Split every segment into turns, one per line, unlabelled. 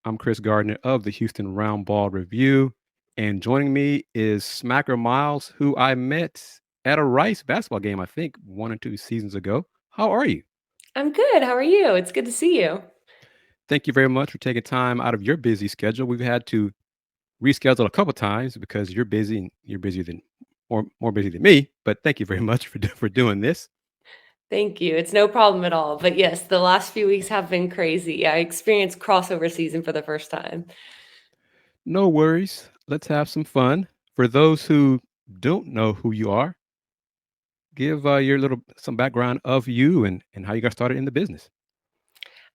I'm Chris Gardner of the Houston Round Ball Review. And joining me is Smacker Miles, who I met at a Rice basketball game, I think 1 or 2 seasons ago. How are you?
I'm good. How are you? It's good to see you.
Thank you very much for taking time out of your busy schedule. We've had to reschedule a couple times because you're busy and you're busier than more busy than me. But thank you very much for doing this.
Thank you. It's no problem at all. But yes, the last few weeks have been crazy. I experienced crossover season for the first time.
No worries. Let's have some fun. For those who don't know who you are, give your little some background of you and how you got started in the business.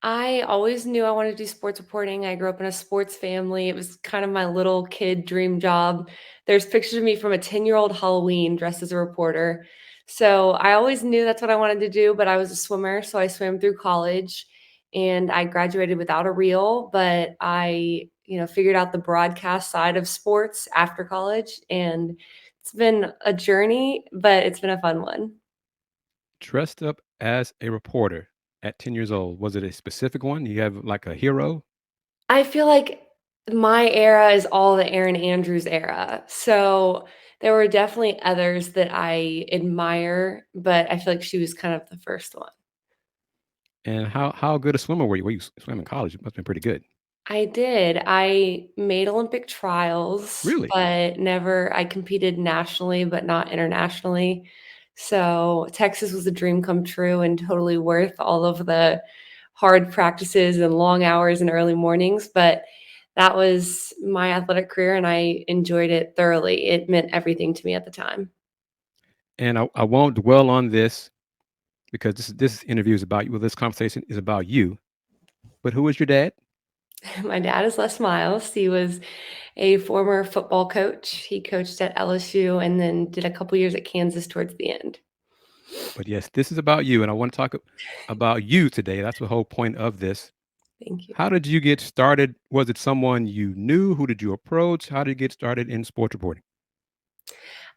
I always knew I wanted to do sports reporting. I grew up in a sports family. It was kind of my little kid dream job. There's pictures of me from a 10-year-old Halloween dressed as a reporter. So I always knew that's what I wanted to do, but I was a swimmer. So I swam through college and I graduated without a reel, but I figured out the broadcast side of sports after college. And it's been a journey, but it's been a fun one.
Dressed up as a reporter at 10 years old. Was it a specific one? You have like a hero?
I feel like my era is all the Erin Andrews era. So there were definitely others that I admire, but I feel like she was kind of the first one.
And how good a swimmer were you? Well, you swam in college. It must have been pretty good.
I did. I made Olympic trials,
Really?
but never I competed nationally, but not internationally. So Texas was a dream come true and totally worth all of the hard practices and long hours and early mornings. But that was my athletic career and I enjoyed it thoroughly. It meant everything to me at the time.
And I won't dwell on this because this interview is about you. Well, this conversation is about you. But who was your dad?
My dad is Les Miles. He was a former football coach. He coached at LSU and then did a couple years at Kansas towards the end.
But yes, this is about you, and I want to talk about you today. That's the whole point of this.
Thank you.
How did you get started? Was it someone you knew? Who did you approach? How did you get started in sports reporting?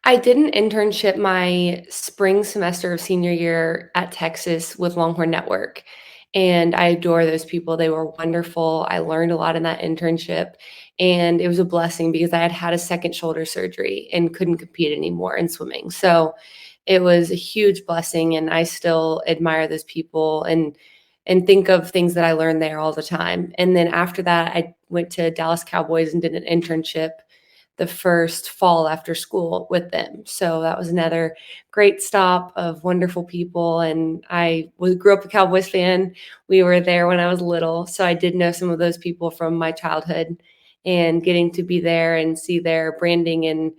I did an internship my spring semester of senior year at Texas with Longhorn Network, and I adore those people. They were wonderful. I learned a lot in that internship, and it was a blessing because I had had a second shoulder surgery and couldn't compete anymore in swimming. So it was a huge blessing, and I still admire those people and think of things that I learned there all the time. And then after that, I went to Dallas Cowboys and did an internship the first fall after school with them. So that was another great stop of wonderful people. And grew up a Cowboys fan. We were there when I was little. So I did know some of those people from my childhood and getting to be there and see their branding and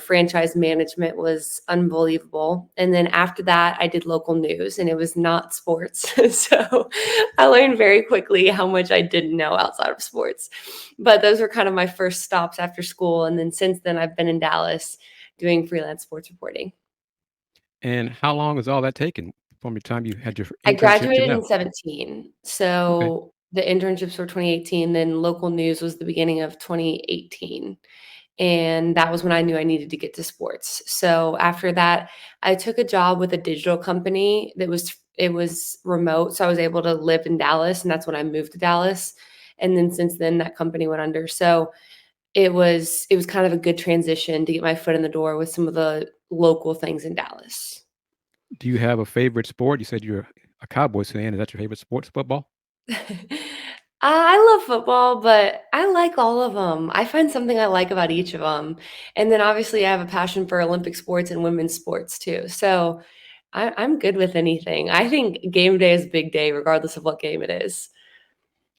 franchise management was unbelievable. And then after that, I did local news and it was not sports. So I learned very quickly how much I didn't know outside of sports. But those were kind of my first stops after school. And then since then, I've been in Dallas doing freelance sports reporting.
And how long has all that taken from the time you had your
I
internship to
graduated in
now?
17.
Okay.
So the internships were 2018, then local news was the beginning of 2018. And that was when I knew I needed to get to sports. So after that, I took a job with a digital company it was remote, so I was able to live in Dallas, and that's when I moved to Dallas. And then since then, that company went under. So it was kind of a good transition to get my foot in the door with some of the local things in Dallas.
Do you have a favorite sport? You said you're a Cowboys fan. Is that your favorite sports, football?
I love football, but I like all of them. I find something I like about each of them. And then obviously I have a passion for Olympic sports and women's sports too. So I'm good with anything. I think game day is big day, regardless of what game it is.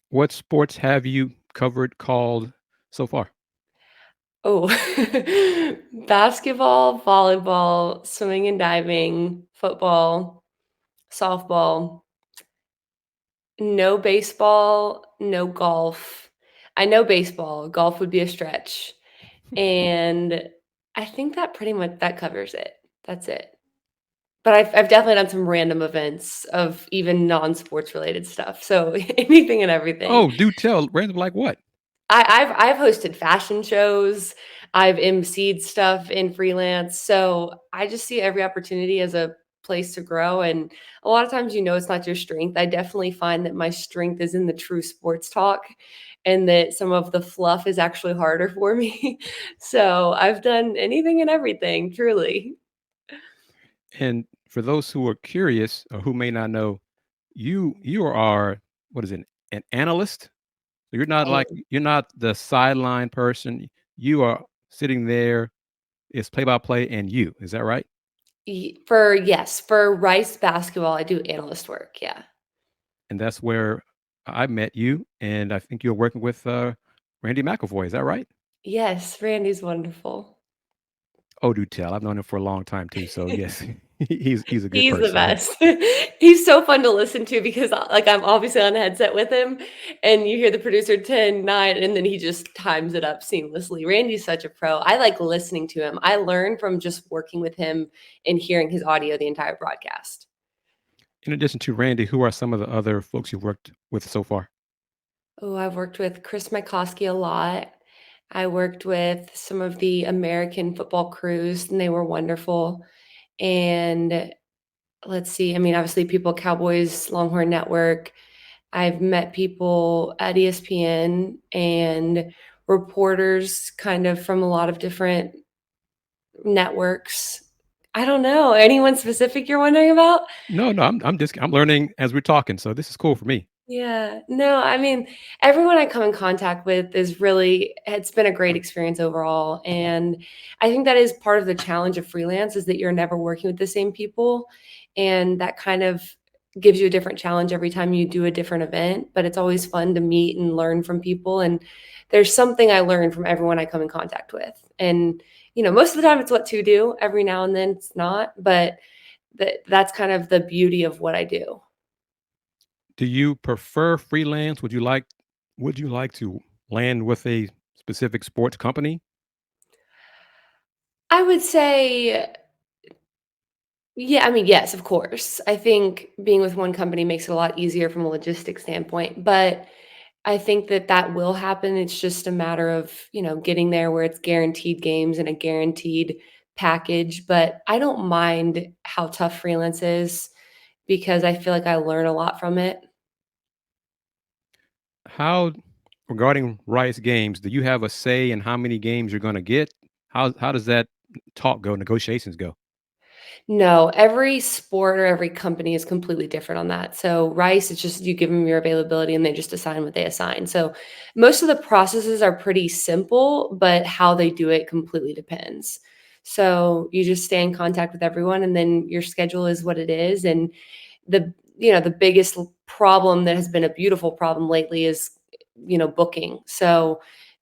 What sports have you covered called so far?
Oh, basketball, volleyball, swimming and diving, football, softball, no baseball, no golf. I know baseball, golf would be a stretch. And I think that pretty much that covers it. That's it. But I've definitely done some random events of even non-sports related stuff. So anything and everything.
Oh, do tell. Random like what?
I've hosted fashion shows. I've emceed stuff in freelance. So I just see every opportunity as a place to grow. And a lot of times, it's not your strength. I definitely find that my strength is in the true sports talk. and that some of the fluff is actually harder for me. So I've done anything and everything, truly.
And for those who are curious or who may not know, you are what is it? An analyst? So you're not the sideline person. You are sitting there. It's play by play and you. Is that right?
Yes, for Rice basketball, I do analyst work. Yeah.
And that's where I met you, and I think you're working with Randy McIlvoy. Is that right?
Yes, Randy's wonderful.
Oh, do tell. I've known him for a long time too. So yes, he's a good
He's the
person. Yeah.
best. He's so fun to listen to because, like, I'm obviously on a headset with him, and you hear the producer 10 9, and then he just times it up seamlessly. Randy's such a pro. I like listening to him. I learn from just working with him and hearing his audio the entire broadcast.
In addition to Randy, who are some of the other folks you've worked with so far?
Oh, I've worked with Chris Mikoski a lot. I worked with some of the American football crews, and they were wonderful. And let's see, I mean, obviously, people, Cowboys, Longhorn Network. I've met people at ESPN and reporters kind of from a lot of different networks. I don't know. Anyone specific you're wondering about?
No, no, I'm learning as we're talking, so this is cool for me.
Yeah. No, I mean, everyone I come in contact with is really it's been a great experience overall, and I think that is part of the challenge of freelance is that you're never working with the same people, and that kind of gives you a different challenge every time you do a different event, but it's always fun to meet and learn from people, and there's something I learn from everyone I come in contact with. And, most of the time it's what to do, every now and then it's not, but that's kind of the beauty of what I do.
Do you prefer freelance? Would you like to land with a specific sports company?
I would say yeah, I mean, yes, of course. I think being with one company makes it a lot easier from a logistics standpoint, but I think that that will happen. It's just a matter of, getting there where it's guaranteed games and a guaranteed package, but I don't mind how tough freelance is because I feel like I learn a lot from it.
How regarding Rice Games, do you have a say in how many games you're gonna get? How does that talk go, negotiations go?
No, every sport or every company is completely different on that. So Rice, it's just you give them your availability and they just assign what they assign. So most of the processes are pretty simple, but how they do it completely depends. So you just stay in contact with everyone and then your schedule is what it is. And the biggest problem that has been a beautiful problem lately is booking. So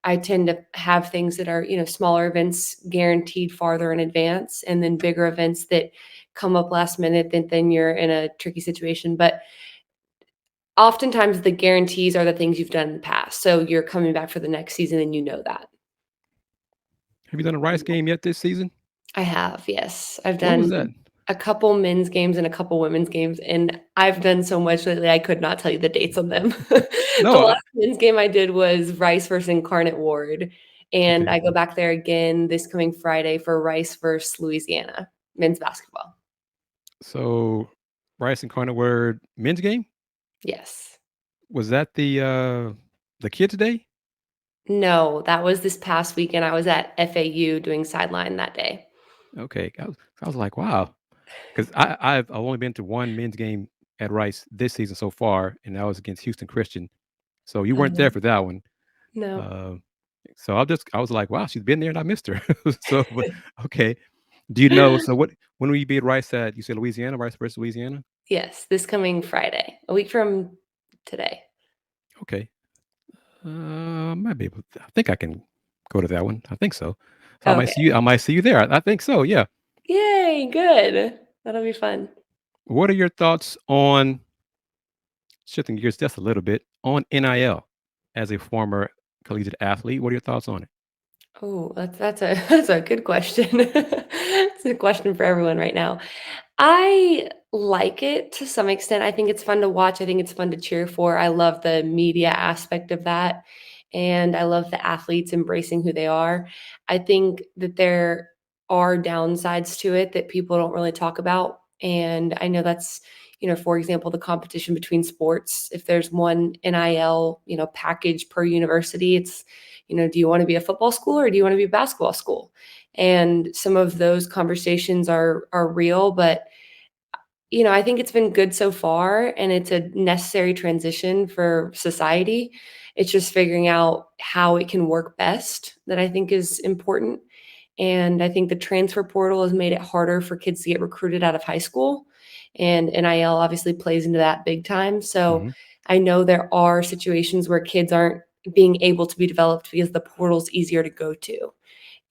I tend to have things that are smaller events guaranteed farther in advance, and then bigger events that come up last minute. Then you're in a tricky situation. But oftentimes the guarantees are the things you've done in the past. So you're coming back for the next season, and you know that.
Have you done a Rice game yet this season?
I have, yes. I've
When was
done
that?
a couple men's games and a couple women's games, and I've done so much lately, I could not tell you the dates on them. The
No,
last men's game I did was Rice versus Incarnate Ward, and
okay.
I go back there again this coming Friday for Rice versus Louisiana, men's basketball.
So, Rice and Carnivore men's game?
Yes.
Was that the kids' day?
No, that was this past weekend, I was at FAU doing sideline that day.
Okay, I was like, wow, because I've only been to one men's game at Rice this season so far, and that was against Houston Christian. So you weren't there
Oh,
for that one.
no.
Uh, so I was like, wow, she's been there and I missed her. So, but okay. Do you know? So when will you be at Rice at? You said Louisiana, Rice versus Louisiana.
Yes, this coming Friday, a week from today.
Okay. Might be able. I think I can go to that one. I think so. So I might see
Okay.
you. I might see you there. I think so. Yeah.
Yay, good. That'll be fun.
What are your thoughts on shifting gears just a little bit on NIL as a former collegiate athlete? What are your thoughts on it?
Oh, that's a that's a good question. It's a question for everyone right now. I like it to some extent. I think it's fun to watch. I think it's fun to cheer for. I love the media aspect of that. And I love the athletes embracing who they are. I think that there are downsides to it that people don't really talk about. And I know that's, for example, the competition between sports. If there's one NIL, package per university, it's, do you want to be a football school or do you want to be a basketball school? And some of those conversations are real, but I think it's been good so far and it's a necessary transition for society. It's just figuring out how it can work best that I think is important. And I think the transfer portal has made it harder for kids to get recruited out of high school. And NIL obviously plays into that big time. So
Mhm.
I know there are situations where kids aren't being able to be developed because the portal's easier to go to.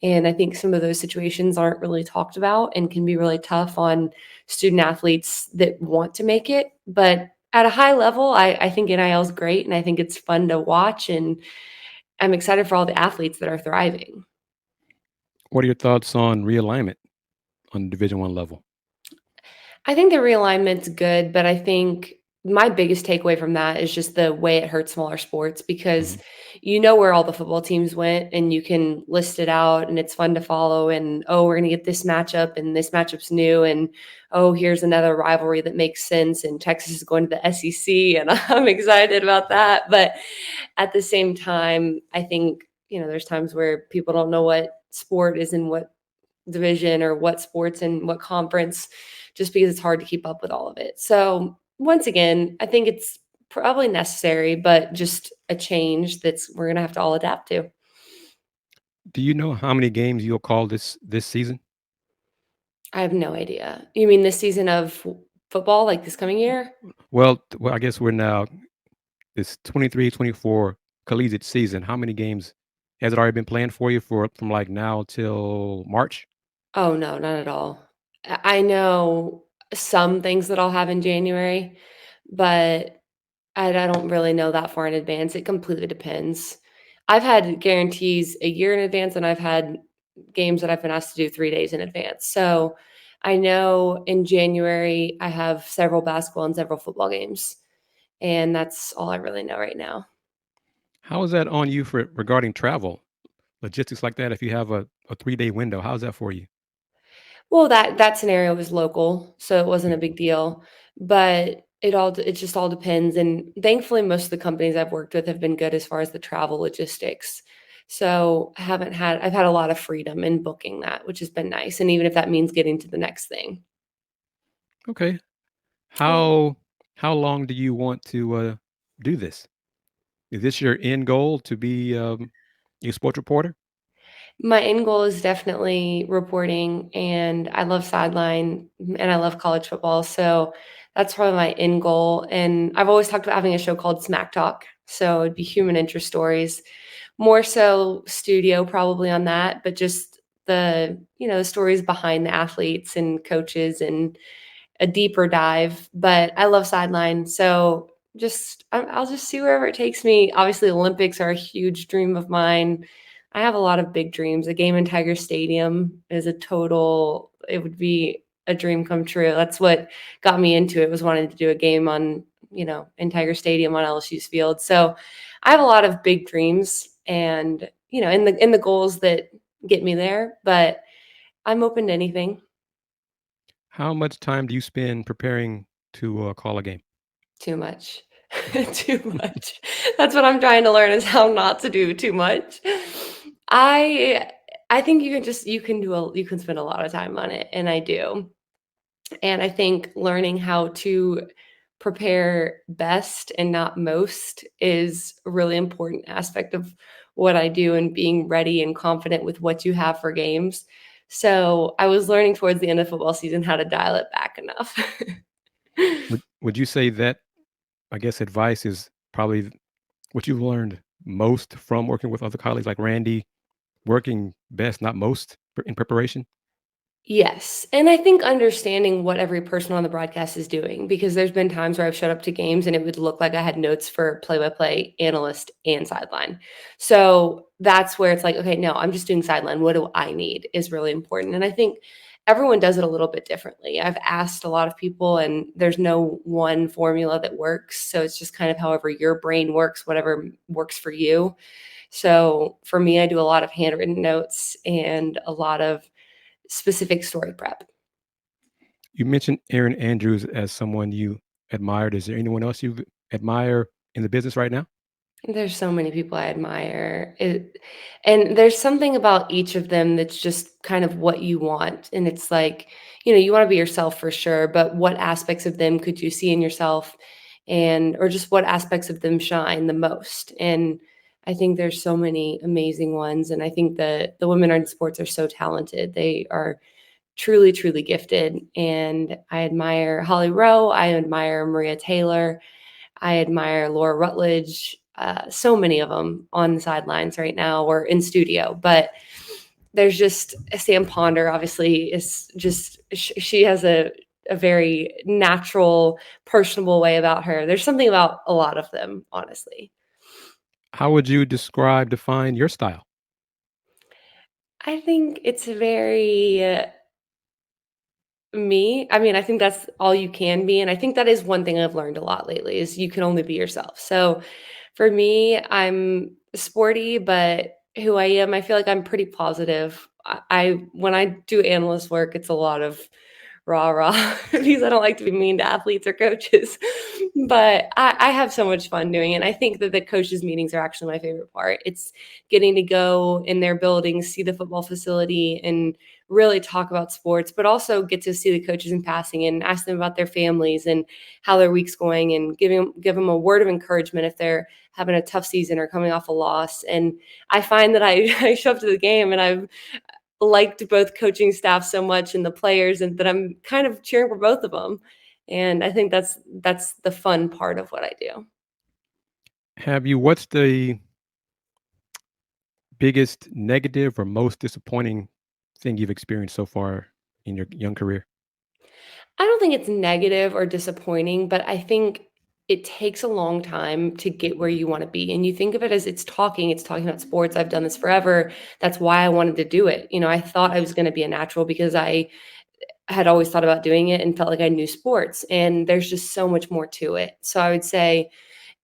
And I think some of those situations aren't really talked about and can be really tough on student athletes that want to make it. But at a high level, I think NIL is great and I think it's fun to watch. And I'm excited for all the athletes that are thriving.
What are your thoughts on realignment on Division One level?
I think the realignment's good, but I think my biggest takeaway from that is just the way it hurts smaller sports because
Mhm.
you know where all the football teams went and you can list it out and it's fun to follow and oh, we're going to get this matchup and this matchup's new and oh, here's another rivalry that makes sense and Texas is going to the SEC and I'm excited about that, but at the same time, I think, there's times where people don't know what sport is in what division or what sports and what conference just because it's hard to keep up with all of it. So, once again, I think it's probably necessary, but just a change that's we're going to have to all adapt to.
Do you know how many games you'll call this season?
I have no idea. You mean this season of football, like this coming year?
Well, I guess we're now it's 23-24 collegiate season. How many games has it already been planned for you for from, like, now till March?
Oh, no, not at all. I know some things that I'll have in January, but I don't really know that far in advance. It completely depends. I've had guarantees a year in advance, and I've had games that I've been asked to do 3 days in advance. So, I know in January, I have several basketball and several football games, and that's all I really know right now.
How is that on you for regarding travel, logistics like that? If you have a 3-day window, how's that for you?
Well, that scenario was local, so it wasn't a
Okay.
big deal, but it just all depends, and thankfully, most of the companies I've worked with have been good as far as the travel logistics. So, I've had a lot of freedom in booking that, which has been nice, and even if that means getting to the next thing.
Okay.
Yeah.
How long do you want to, do this? Is this your end goal to be, a sports reporter?
My end goal is definitely reporting, and I love sideline, and I love college football, so that's probably my end goal, and I've always talked about having a show called Smack Talk, so it'd be human interest stories. More so studio probably on that, but just the stories behind the athletes and coaches and a deeper dive, but I love sideline, so I'll just see wherever it takes me. Obviously, Olympics are a huge dream of mine. I have a lot of big dreams. A game in Tiger Stadium is it would be a dream come true. That's what got me into it, was wanting to do a game in Tiger Stadium on LSU's field. So, I have a lot of big dreams and, in the goals that get me there, but I'm open to anything.
How much time do you spend preparing to, call a game?
Too much. Too much. That's what I'm trying to learn is how not to do too much. I I think you can spend a lot of time on it, and I do. And I think learning how to prepare best and not most is a really important aspect of what I do and being ready and confident with what you have for games. So, I was learning towards the end of football season how to dial it back enough.
Would you say that, I guess, advice is probably what you've learned most from working with other colleagues like Randy, working best, not most, in preparation?
Yes, and I think understanding what every person on the broadcast is doing, because there's been times where I've showed up to games and it would look like I had notes for play-by-play, analyst, and sideline. So that's where it's like, okay, no, I'm just doing sideline. What do I need is really important. And I think everyone does it a little bit differently. I've asked a lot of people, and there's no one formula that works. So it's just kind of however your brain works, whatever works for you. So for me, I do a lot of handwritten notes and a lot of specific story prep.
You mentioned Aaron Andrews as someone you admired. Is there anyone else you admire in the business right now?
There's so many people I admire. And there's something about each of them that's just kind of what you want. And it's like, you want to be yourself for sure, but what aspects of them could you see in yourself and or just what aspects of them shine the most? And I think there's so many amazing ones. And I think the women in sports are so talented. They are truly, truly gifted. And I admire Holly Rowe. I admire Maria Taylor. I admire Laura Rutledge, so many of them on the sidelines right now or in studio. But there's just Sam Ponder, obviously, is just she has a very natural, personable way about her. There's something about a lot of them, honestly.
How would you define your style?
I think it's very me. I mean, I think that's all you can be. And I think that is one thing I've learned a lot lately is you can only be yourself. So for me, I'm sporty, but who I am, I feel like I'm pretty positive. I when I do analyst work, it's a lot of rah rah because I don't like to be mean to athletes or coaches. But I have so much fun doing it. And I think that the coaches' meetings are actually my favorite part. It's getting to go in their buildings, see the football facility, and really talk about sports, but also get to see the coaches in passing and ask them about their families and how their week's going and give them a word of encouragement if they're having a tough season or coming off a loss. And I find that I show up to the game and I've liked both coaching staff so much and the players and that I'm kind of cheering for both of them. And I think that's the fun part of what I do.
What's the biggest negative or most disappointing thing you've experienced so far in your young career?
I don't think it's negative or disappointing, but I think it takes a long time to get where you want to be. And you think of it as it's talking about sports. I've done this forever. That's why I wanted to do it. I thought I was going to be a natural because I had always thought about doing it and felt like I knew sports. And there's just so much more to it. So I would say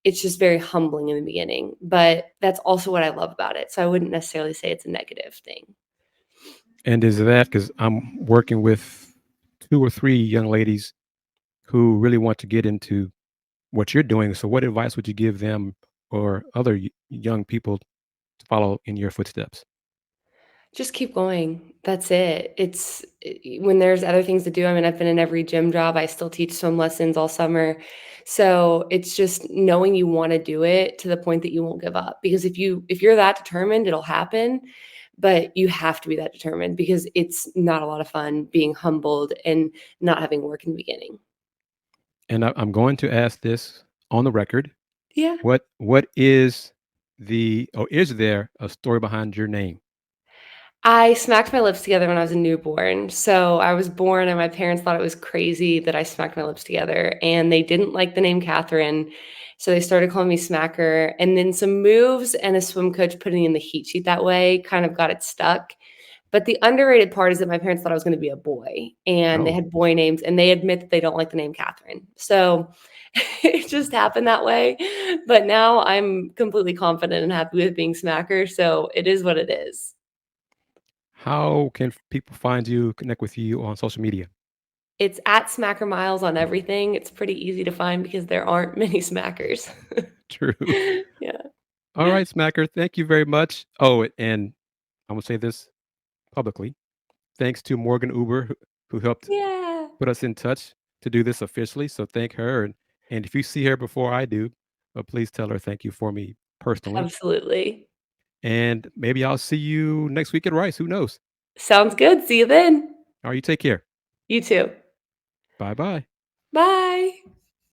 it's just very humbling in the beginning, but that's also what I love about it. So I wouldn't necessarily say it's a negative thing.
And is that because I'm working with two or three young ladies who really want to get into what you're doing. So, what advice would you give them or other young people to follow in your footsteps?
Just keep going. That's it. When there's other things to do. I mean, I've been in every gym job. I still teach swim lessons all summer. So it's just knowing you want to do it to the point that you won't give up. Because if you're that determined, it'll happen. But you have to be that determined because it's not a lot of fun being humbled and not having work in the beginning.
And I'm going to ask this on the record.
Yeah.
What is or is there a story behind your name?
I smacked my lips together when I was a newborn. So I was born, and my parents thought it was crazy that I smacked my lips together, and they didn't like the name Catherine. So they started calling me Smacker. And then some moves and a swim coach putting in the heat sheet that way kind of got it stuck. But the underrated part is that my parents thought I was going to be a boy, and they
Oh,
had boy names, and they admit that they don't like the name Catherine. So it just happened that way. But now I'm completely confident and happy with being Smacker. So it is what it is.
how can people find you, connect with you on social media?
It's at Smacker Miles on everything. It's pretty easy to find because there aren't many Smackers.
True.
Yeah.
All right, Smacker. Thank you very much. Oh, and I'm gonna say this publicly. Thanks to Morgan Uber who helped
Yeah.
put us in touch to do this officially. So thank her. And if you see her before I do, please tell her thank you for me personally.
Absolutely.
And maybe I'll see you next week at Rice. Who knows?
Sounds good. See you then.
All right, you take care.
You too.
Bye bye.
Bye.